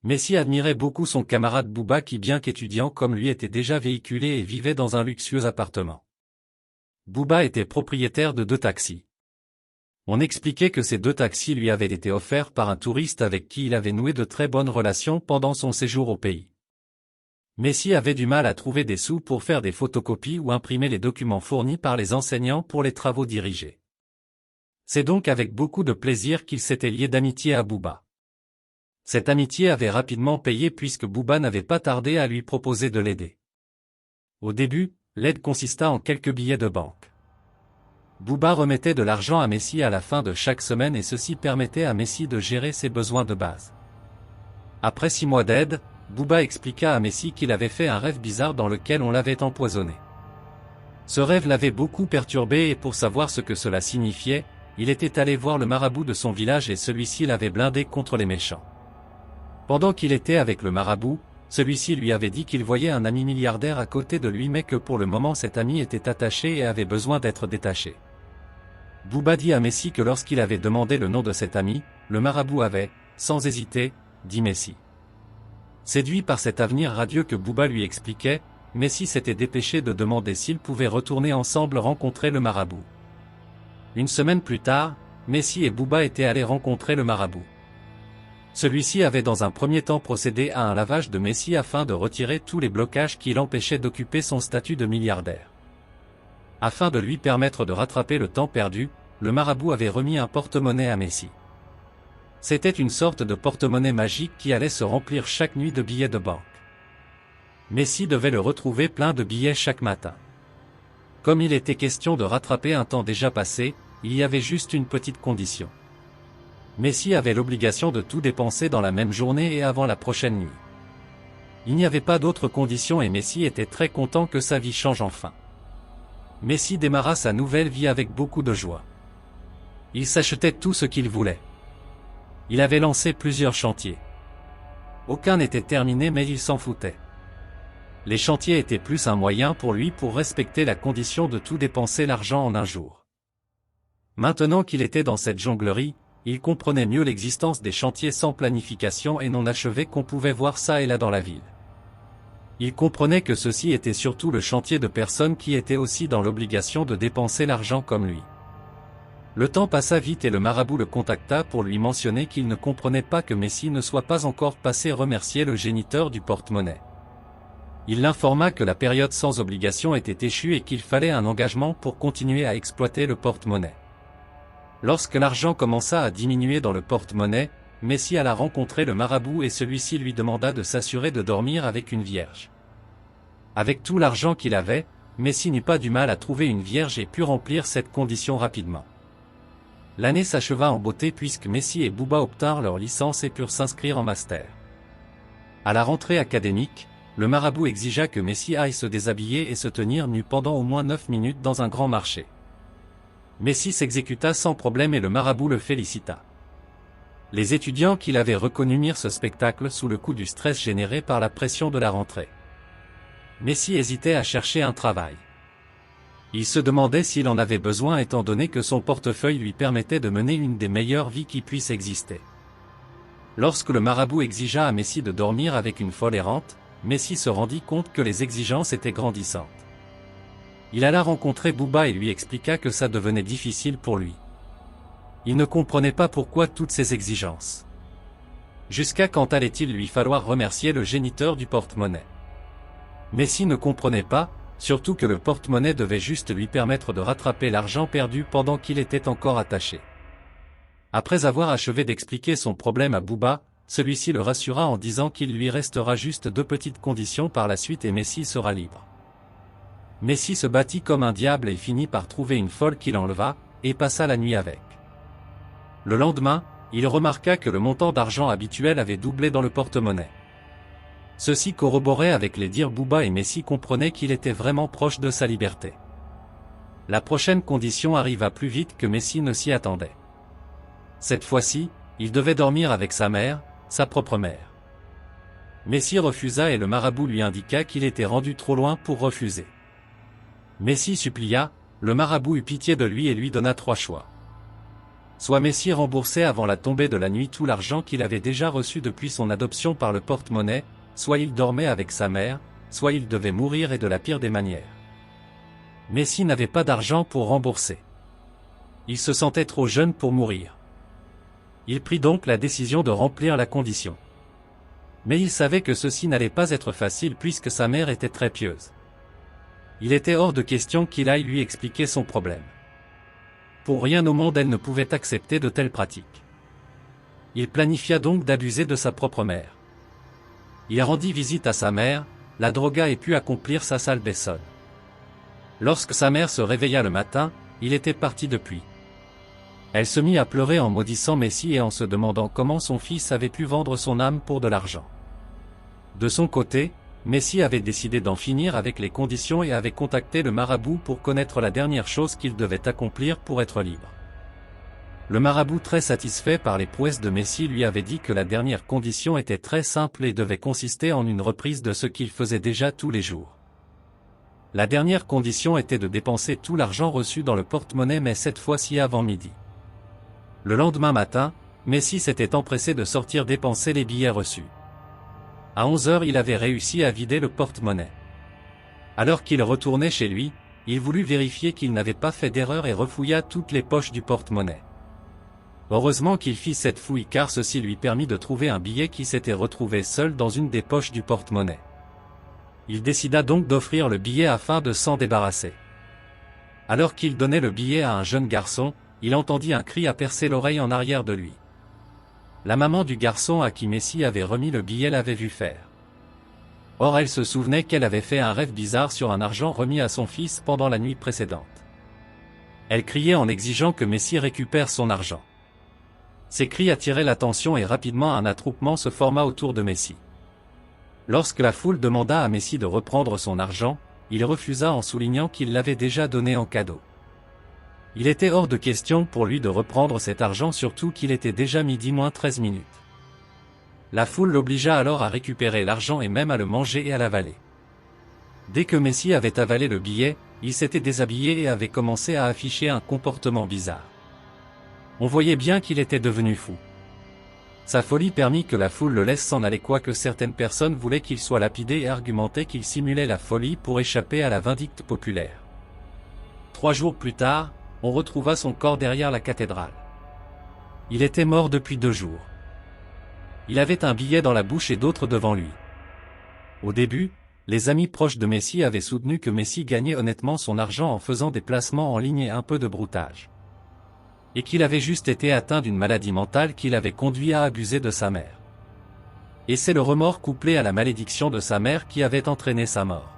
Messi admirait beaucoup son camarade Bouba qui, bien qu'étudiant comme lui, était déjà véhiculé et vivait dans un luxueux appartement. Bouba était propriétaire de 2 taxis. On expliquait que ces 2 taxis lui avaient été offerts par un touriste avec qui il avait noué de très bonnes relations pendant son séjour au pays. Messi avait du mal à trouver des sous pour faire des photocopies ou imprimer les documents fournis par les enseignants pour les travaux dirigés. C'est donc avec beaucoup de plaisir qu'il s'était lié d'amitié à Bouba. Cette amitié avait rapidement payé puisque Bouba n'avait pas tardé à lui proposer de l'aider. Au début, l'aide consista en quelques billets de banque. Bouba remettait de l'argent à Messi à la fin de chaque semaine et ceci permettait à Messi de gérer ses besoins de base. Après 6 mois d'aide, Bouba expliqua à Messi qu'il avait fait un rêve bizarre dans lequel on l'avait empoisonné. Ce rêve l'avait beaucoup perturbé et pour savoir ce que cela signifiait, il était allé voir le marabout de son village et celui-ci l'avait blindé contre les méchants. Pendant qu'il était avec le marabout, celui-ci lui avait dit qu'il voyait un ami milliardaire à côté de lui mais que pour le moment cet ami était attaché et avait besoin d'être détaché. Bouba dit à Messi que lorsqu'il avait demandé le nom de cet ami, le marabout avait, sans hésiter, dit Messi. Séduit par cet avenir radieux que Bouba lui expliquait, Messi s'était dépêché de demander s'ils pouvaient retourner ensemble rencontrer le marabout. Une semaine plus tard, Messi et Bouba étaient allés rencontrer le marabout. Celui-ci avait dans un premier temps procédé à un lavage de Messi afin de retirer tous les blocages qui l'empêchaient d'occuper son statut de milliardaire. Afin de lui permettre de rattraper le temps perdu, le marabout avait remis un porte-monnaie à Messi. C'était une sorte de porte-monnaie magique qui allait se remplir chaque nuit de billets de banque. Messi devait le retrouver plein de billets chaque matin. Comme il était question de rattraper un temps déjà passé, il y avait juste une petite condition. Messi avait l'obligation de tout dépenser dans la même journée et avant la prochaine nuit. Il n'y avait pas d'autre condition et Messi était très content que sa vie change enfin. Messi démarra sa nouvelle vie avec beaucoup de joie. Il s'achetait tout ce qu'il voulait. Il avait lancé plusieurs chantiers. Aucun n'était terminé mais il s'en foutait. Les chantiers étaient plus un moyen pour lui pour respecter la condition de tout dépenser l'argent en un jour. Maintenant qu'il était dans cette jonglerie, il comprenait mieux l'existence des chantiers sans planification et non achevés qu'on pouvait voir ça et là dans la ville. Il comprenait que ceci était surtout le chantier de personnes qui étaient aussi dans l'obligation de dépenser l'argent comme lui. Le temps passa vite et le marabout le contacta pour lui mentionner qu'il ne comprenait pas que Messi ne soit pas encore passé remercier le géniteur du porte-monnaie. Il l'informa que la période sans obligation était échue et qu'il fallait un engagement pour continuer à exploiter le porte-monnaie. Lorsque l'argent commença à diminuer dans le porte-monnaie, Messi alla rencontrer le marabout et celui-ci lui demanda de s'assurer de dormir avec une vierge. Avec tout l'argent qu'il avait, Messi n'eut pas du mal à trouver une vierge et put remplir cette condition rapidement. L'année s'acheva en beauté puisque Messi et Bouba obtinrent leur licence et purent s'inscrire en master. À la rentrée académique, le marabout exigea que Messi aille se déshabiller et se tenir nu pendant au moins 9 minutes dans un grand marché. Messi s'exécuta sans problème et le marabout le félicita. Les étudiants qui l'avaient reconnu mirent ce spectacle sous le coup du stress généré par la pression de la rentrée. Messi hésitait à chercher un travail. Il se demandait s'il en avait besoin étant donné que son portefeuille lui permettait de mener une des meilleures vies qui puissent exister. Lorsque le marabout exigea à Messi de dormir avec une folle errante, Messi se rendit compte que les exigences étaient grandissantes. Il alla rencontrer Bouba et lui expliqua que ça devenait difficile pour lui. Il ne comprenait pas pourquoi toutes ces exigences. Jusqu'à quand allait-il lui falloir remercier le géniteur du porte-monnaie? Messi ne comprenait pas, surtout que le porte-monnaie devait juste lui permettre de rattraper l'argent perdu pendant qu'il était encore attaché. Après avoir achevé d'expliquer son problème à Bouba, celui-ci le rassura en disant qu'il lui restera juste 2 petites conditions par la suite et Messi sera libre. Messi se battit comme un diable et finit par trouver une folle qu'il enleva, et passa la nuit avec. Le lendemain, il remarqua que le montant d'argent habituel avait doublé dans le porte-monnaie. Ceci corroborait avec les dires Bouba et Messi comprenaient qu'il était vraiment proche de sa liberté. La prochaine condition arriva plus vite que Messi ne s'y attendait. Cette fois-ci, il devait dormir avec sa mère, sa propre mère. Messi refusa et le marabout lui indiqua qu'il était rendu trop loin pour refuser. Messi supplia, le marabout eut pitié de lui et lui donna 3 choix. Soit Messi remboursait avant la tombée de la nuit tout l'argent qu'il avait déjà reçu depuis son adoption par le porte-monnaie, soit il dormait avec sa mère, soit il devait mourir et de la pire des manières. Messi n'avait pas d'argent pour rembourser. Il se sentait trop jeune pour mourir. Il prit donc la décision de remplir la condition. Mais il savait que ceci n'allait pas être facile puisque sa mère était très pieuse. Il était hors de question qu'il aille lui expliquer son problème. Pour rien au monde elle ne pouvait accepter de telles pratiques. Il planifia donc d'abuser de sa propre mère. Il rendit visite à sa mère, la drogua et put accomplir sa sale besogne. Lorsque sa mère se réveilla le matin, il était parti depuis. Elle se mit à pleurer en maudissant Messi et en se demandant comment son fils avait pu vendre son âme pour de l'argent. De son côté, Messi avait décidé d'en finir avec les conditions et avait contacté le marabout pour connaître la dernière chose qu'il devait accomplir pour être libre. Le marabout, très satisfait par les prouesses de Messi, lui avait dit que la dernière condition était très simple et devait consister en une reprise de ce qu'il faisait déjà tous les jours. La dernière condition était de dépenser tout l'argent reçu dans le porte-monnaie, mais cette fois-ci avant midi. Le lendemain matin, Messi s'était empressé de sortir dépenser les billets reçus. À 11 heures, il avait réussi à vider le porte-monnaie. Alors qu'il retournait chez lui, il voulut vérifier qu'il n'avait pas fait d'erreur et refouilla toutes les poches du porte-monnaie. Heureusement qu'il fit cette fouille car ceci lui permit de trouver un billet qui s'était retrouvé seul dans une des poches du porte-monnaie. Il décida donc d'offrir le billet afin de s'en débarrasser. Alors qu'il donnait le billet à un jeune garçon, il entendit un cri à percer l'oreille en arrière de lui. La maman du garçon à qui Messi avait remis le billet l'avait vu faire. Or elle se souvenait qu'elle avait fait un rêve bizarre sur un argent remis à son fils pendant la nuit précédente. Elle criait en exigeant que Messi récupère son argent. Ces cris attiraient l'attention et rapidement un attroupement se forma autour de Messi. Lorsque la foule demanda à Messi de reprendre son argent, il refusa en soulignant qu'il l'avait déjà donné en cadeau. Il était hors de question pour lui de reprendre cet argent, surtout qu'il était déjà midi moins 13 minutes. La foule l'obligea alors à récupérer l'argent et même à le manger et à l'avaler. Dès que Messi avait avalé le billet, il s'était déshabillé et avait commencé à afficher un comportement bizarre. On voyait bien qu'il était devenu fou. Sa folie permit que la foule le laisse s'en aller, quoique certaines personnes voulaient qu'il soit lapidé et argumentaient qu'il simulait la folie pour échapper à la vindicte populaire. 3 jours plus tard, on retrouva son corps derrière la cathédrale. Il était mort depuis 2 jours. Il avait un billet dans la bouche et d'autres devant lui. Au début, les amis proches de Messi avaient soutenu que Messi gagnait honnêtement son argent en faisant des placements en ligne et un peu de broutage. Et qu'il avait juste été atteint d'une maladie mentale qui l'avait conduit à abuser de sa mère. Et c'est le remords couplé à la malédiction de sa mère qui avait entraîné sa mort.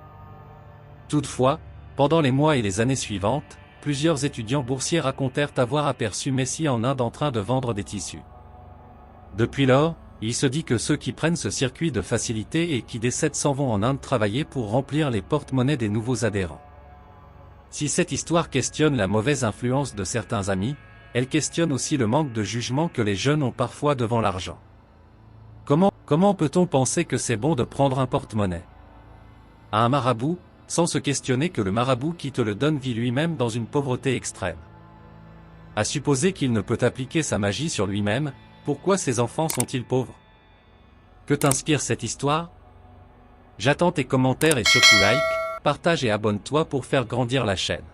Toutefois, pendant les mois et les années suivantes, plusieurs étudiants boursiers racontèrent avoir aperçu Messi en Inde en train de vendre des tissus. Depuis lors, il se dit que ceux qui prennent ce circuit de facilité et qui décèdent s'en vont en Inde travailler pour remplir les porte-monnaies des nouveaux adhérents. Si cette histoire questionne la mauvaise influence de certains amis, elle questionne aussi le manque de jugement que les jeunes ont parfois devant l'argent. Comment peut-on penser que c'est bon de prendre un porte-monnaie à un marabout, sans se questionner que le marabout qui te le donne vit lui-même dans une pauvreté extrême? À supposer qu'il ne peut appliquer sa magie sur lui-même, pourquoi ses enfants sont-ils pauvres? Que t'inspire cette histoire? J'attends tes commentaires et surtout like, partage et abonne-toi pour faire grandir la chaîne.